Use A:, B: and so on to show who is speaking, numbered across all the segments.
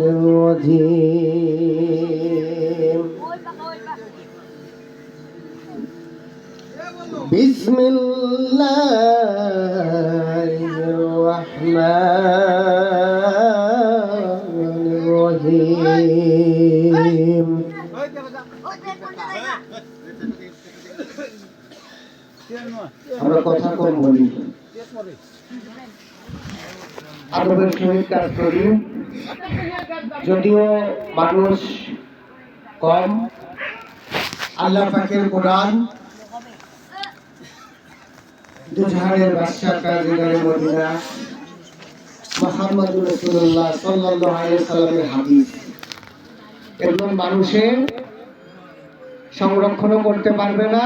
A: الرجيم بسم الله الرحمن الرحيم আমরা কথা কম বলি, আদবের সহিত কাজ করি। যদিও মানুষ কম, আল্লাহ পাকের কোরআন দুজাহানের বাদশাহ তাজদারে মদিনা মুহাম্মদুর রাসূলুল্লাহ সাল্লাল্লাহু আলাইহি ওয়াসাল্লামের হাদিস এগুলো মানুষের সংরক্ষণও করতে পারবে না,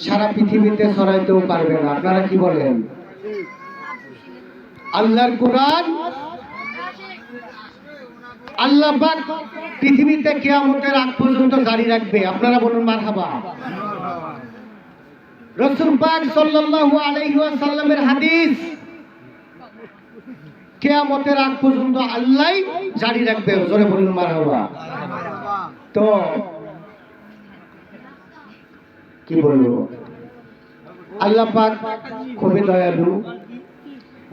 A: সারা পৃথিবীতে ছড়াইতেও পারবে না। আপনারা কি বলেন? আল্লাহর কোরআন আল্লাহ পাক পৃথিবীতে কিয়ামতের আগ পর্যন্ত জারি রাখবে। আপনারা বলুন মারহাবা। রাসূল পাক সাল্লাল্লাহু আলাইহি ওয়াসাল্লামের হাদিস, কিয়ামতের আগ পর্যন্ত আল্লাহ জারি রাখবে। জোরে বলুন মারহাবা। তো কি বলবো, আল্লাহ পাক খুবই দয়ালু।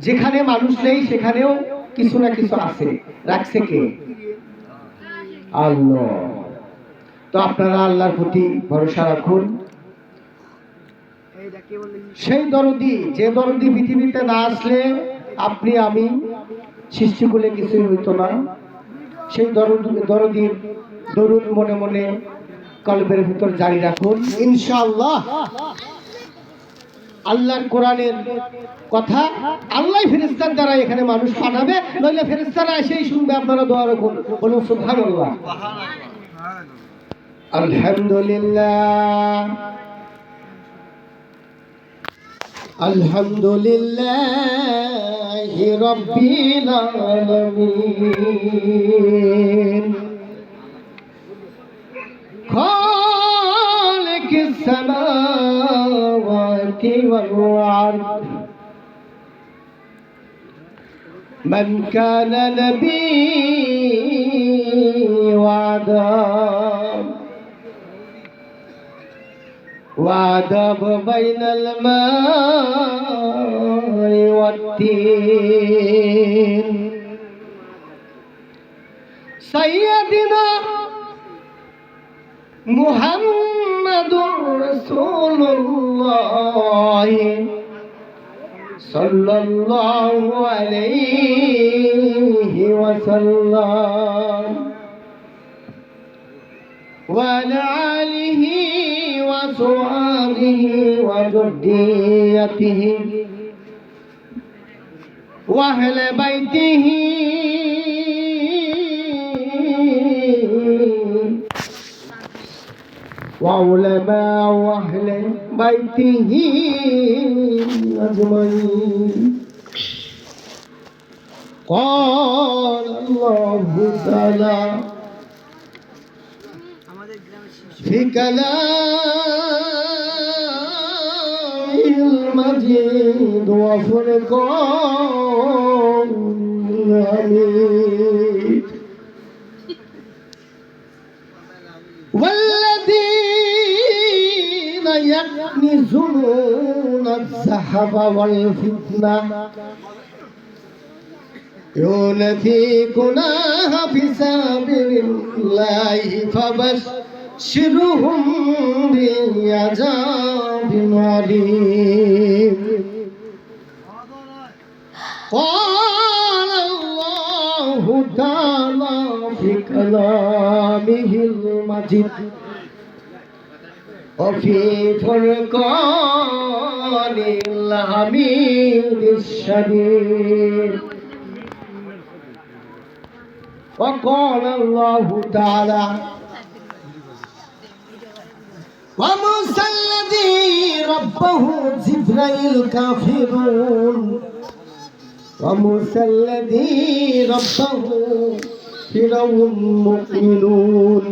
A: যেখানে মানুষ নেই সেখানেও কিছু না কিছু আছে, রাখছে কে? আল্লাহ। তো আপনারা আল্লাহর প্রতি ভরসা রাখুন। সেই দরদি, যে দরদি পৃথিবীতে না আসলে আপনি আমি সৃষ্টিকুলে কিছুই হইতো না। সেই দরদির দরুদ মনে মনে কলবের ভিতর জারি রাখুন। ইনশাআল্লাহ আল্লাহর কোরআনের কথা আল্লাহ ফেরেশতার দ্বারা এখানে মানুষ পাঠাবে, নইলে ফেরেশতারা এসেই শুনবে। আপনারা দোয়া রাখুন, বলুন সুবহানাল্লাহ। আলহামদুলিল্লাহ আলহামদুলিল্লাহি রাব্বিল আলামিন খালিকিস সামাওয়াতি ওয়াল আরদ মান কানা নাবিয়্যান وعدب بين الماء والتين سيدنا محمد رسول الله صلى الله عليه وسلم وعلى آله وصحبه وذريته وأهل بيته وعلماء أهل بيته أجمعين. قال الله تعالى في كلام المجيد وفرقان الحميد والذين يكنزون الذهب والفضة ينفقونها في سبيل الله فبشرهم بعذاب أليم. قال الله تعالى في كلامه المجيد وفي فرقان الحميد الشديد. وقال الله تعالى وموسى الذي ربه جبريل كافرون وموسى الذي ربه فرعون مؤمنون.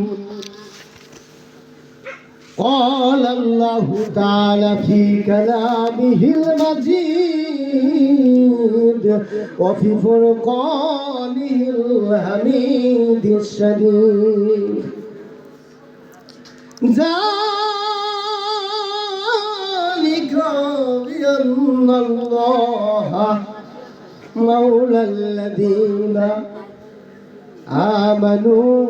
A: قال الله تعالى في كلامه المجيد وفي فرقانه الحميد الشريف ذلك بأن الله مولى الذين آمنوا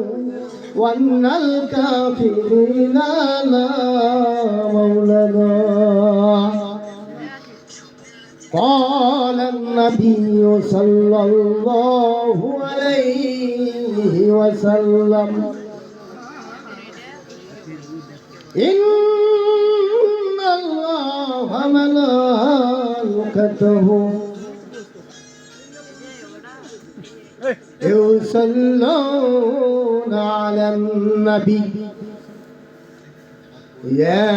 A: وأن الكافرين لا مولى لهم. قال النبي صلى الله عليه وسلم إن الله وملائكته يصلون على النبي يا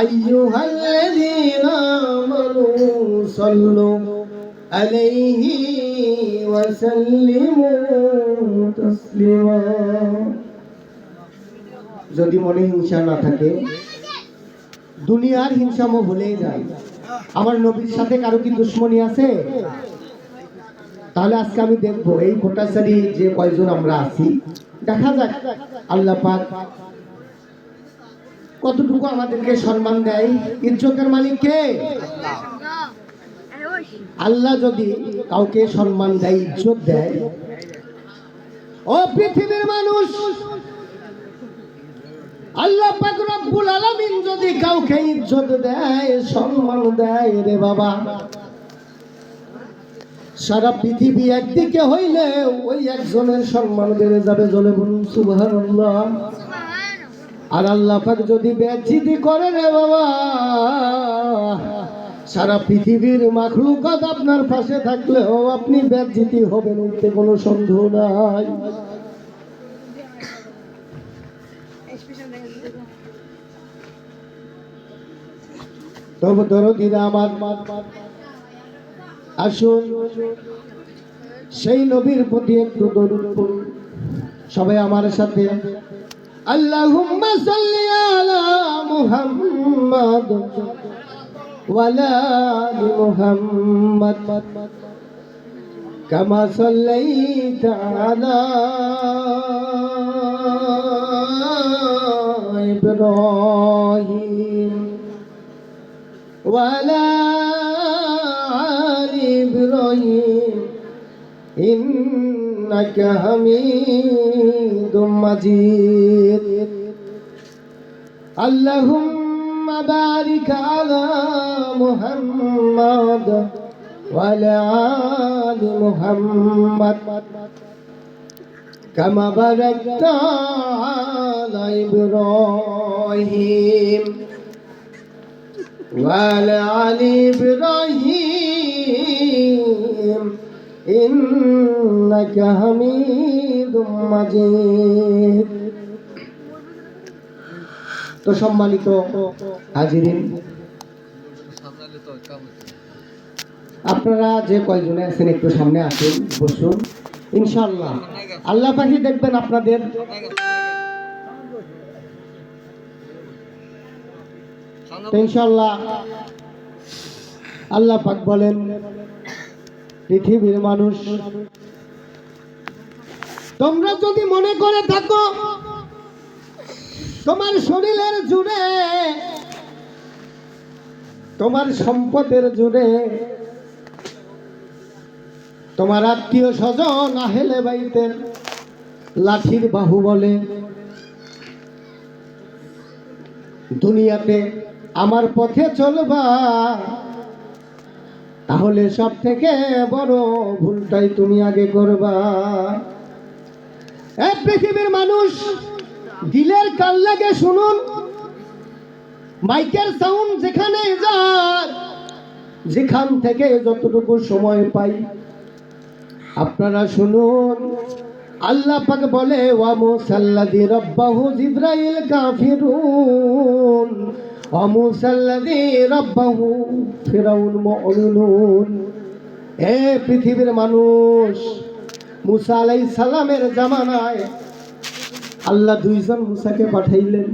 A: أيها الذين آمنوا صلوا عليه وسلموا تسليما. যদি মনে হিংসা না থাকে, দুনিয়ার হিংসামো ভুলেই যায়। আমার নবীর সাথে কারো কি দুশ্মনী আছে? তাহলে আজকে আমি দেখবো এই কোটাচারি যে কয়জন আমরা আছি, দেখা যাক আল্লাহ পাক কতটুকু আমাদেরকে সম্মান দেয়। ইজ্জতের মালিক কে? আল্লাহ যদি কাউকে সম্মান দেয়, ইজ্জত দেয়, ও পৃথিবীর মানুষ, আল্লাহ পাক রব্বুল আলামিন যদি কাউকে ইজ্জত দেয়, সম্মান দেয় রে বাবা, সারা পৃথিবী একদিকে হইলে ওই একজনের সম্মান বেড়ে যাবে। জলে বলুন সুবহানাল্লাহ। আর আল্লাহ পাক যদি বেজ্জতি করে রে বাবা, সারা পৃথিবীর মাখলুকাত আপনার পাশে থাকলেও আপনি বেজ্জতি হবেন, এতে কোনো সন্দেহ নাই। তবে দরদিরা আমার, আসুন সেই নবীর প্রতি একটু দরুদ পড়ি সবাই আমার সাথে। আল্লাহুম্মা সাল্লি আলা মুহাম্মাদ ওয়া আলা আলি মুহাম্মাদ কামা সাল্লাইতা আলা ইব্রাহিম ওয়া আলা إبراهيم إنك حميد مجيد. اللهم بارك على محمد وعلى آل محمد كما باركت على إبراهيم وعلى آل إبراهيم إنك حميد مجيد. তো সম্মানিত হাজিরিন, আপনারা যে কয়জনে আছেন একটু সামনে আসুন, বসুন। ইনশাআল্লাহ আল্লাহ পাকি দেখবেন আপনাদের ইনশাআল্লাহ। আল্লাহ পাক বলেন, পৃথিবীর মানুষ, তোমরা যদি মনে করে থাকো তোমার শরীরের জুড়ে, তোমার সম্পদের জুড়ে, তোমার আত্মীয় স্বজন আহেলে বাইতের লাঠির বাহু বলে দুনিয়াতে আমার পথে চলবা, তাহলে সব থেকে বড় ভুলটাই তুমি আগে করবা। এই পৃথিবীর মানুষ, দিলের কান লাগে শুনুন, মাইকের সাউন্ড যেখানে যায়, যেখান থেকে যতটুকু সময় পাই আপনারা শুনুন। আল্লাহ পাক বলে, ওয়া মুসাল্লাযী রাব্বাহু জিবরাইল কাফিরুন ওয়া মুসাল্লাযী রাব্বাহু ফিরাউন মুমিনুন। এ পৃথিবীর মানুষ, মুসা আলাইহিস সালামের জামানায় আল্লাহ দুইজন মুসাকে পাঠাইলেন।